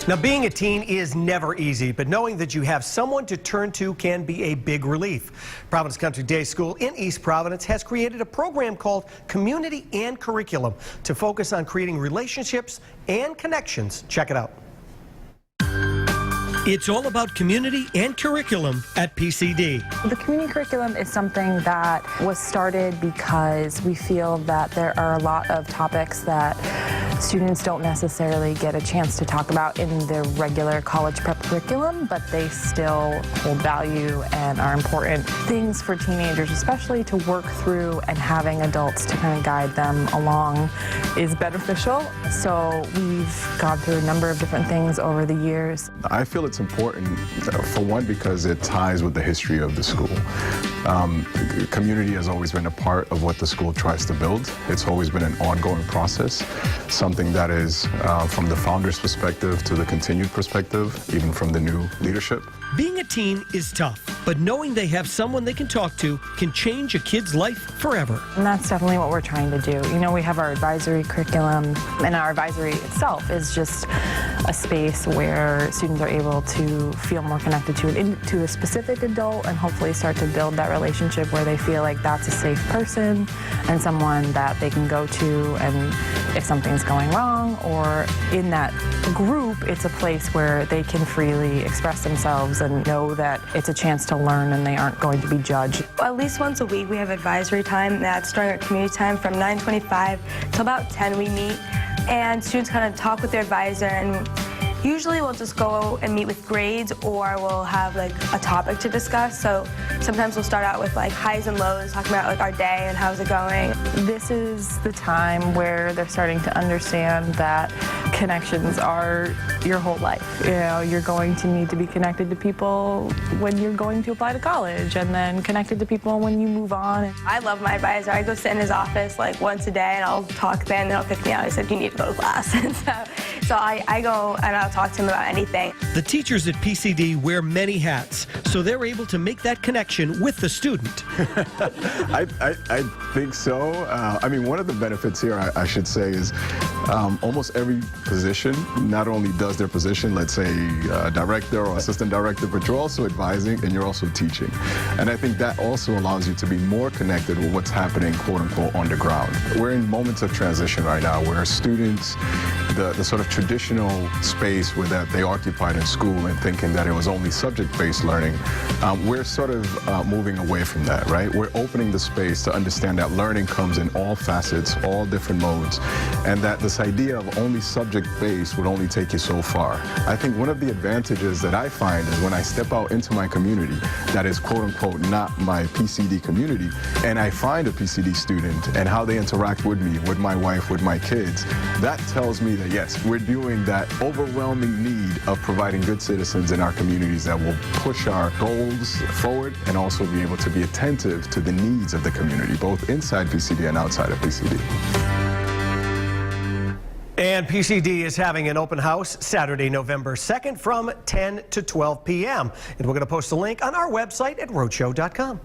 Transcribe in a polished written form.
Now, being a teen is never easy, but knowing that you have someone to turn to can be a big relief. Providence Country Day School in East Providence has created a program called Community and Curriculum to focus on creating relationships and connections. Check it out. It's all about community and curriculum at PCD. The community curriculum is something that was started because we feel that there are a lot of topics that students don't necessarily get a chance to talk about in their regular college prep curriculum, but they still hold value and are important things for teenagers, especially to work through, and having adults to kind of guide them along is beneficial. So we've gone through a number of different things over the years. I feel it's important, for one, because it ties with the history of the school. Community has always been a part of what the school tries to build. It's always been an ongoing process, something that is from the founder's perspective to the continued perspective, even from the new leadership. Being a teen is tough, but knowing they have someone they can talk to can change a kid's life forever. And that's definitely what we're trying to do. You know, we have our advisory curriculum, and our advisory itself is just a space where students are able to feel more connected to a specific adult and hopefully start to build that relationship where they feel like that's a safe person and someone that they can go to, and if something's going wrong, or in that group, it's a place where they can freely express themselves and know that it's a chance to learn and they aren't going to be judged. At least once a week we have advisory time. That's during our community time from 9:25 till about 10 we meet, and students kind of talk with their advisor, and usually we'll just go and meet with grades, or we'll have like a topic to discuss. So sometimes we'll start out with like highs and lows, talking about like our day and how's it going. This is the time where they're starting to understand that connections are your whole life. You know, you're going to need to be connected to people when you're going to apply to college, and then connected to people when you move on. I love my advisor. I go sit in his office like once a day, and I'll talk then, and he'll pick me out. He said, you need to go to class. And so I go and I'll talk to him about anything. The teachers at PCD wear many hats, so they're able to make that connection with the student. I think so. I mean, one of the benefits here, I should say, is almost every position not only does their position, let's say director or assistant director, but you're also advising and you're also teaching. And I think that also allows you to be more connected with what's happening, quote unquote, on the ground. We're in moments of transition right now where students, the sort of traditional space where that they occupied in school and thinking that it was only subject-based learning, we're sort of moving away from that, right? We're opening the space to understand that learning comes in all facets, all different modes, and that this idea of only subject-based would only take you so far. I think one of the advantages that I find is when I step out into my community that is quote-unquote not my PCD community, and I find a PCD student and how they interact with me, with my wife, with my kids, that tells me that yes, we're doing that overwhelming need of providing good citizens in our communities that will push our goals forward and also be able to be attentive to the needs of the community, both inside PCD and outside of PCD. And PCD is having an open house Saturday, November 2nd from 10 to 12 p.m. And we're going to post a link on our website at rhodeshow.com.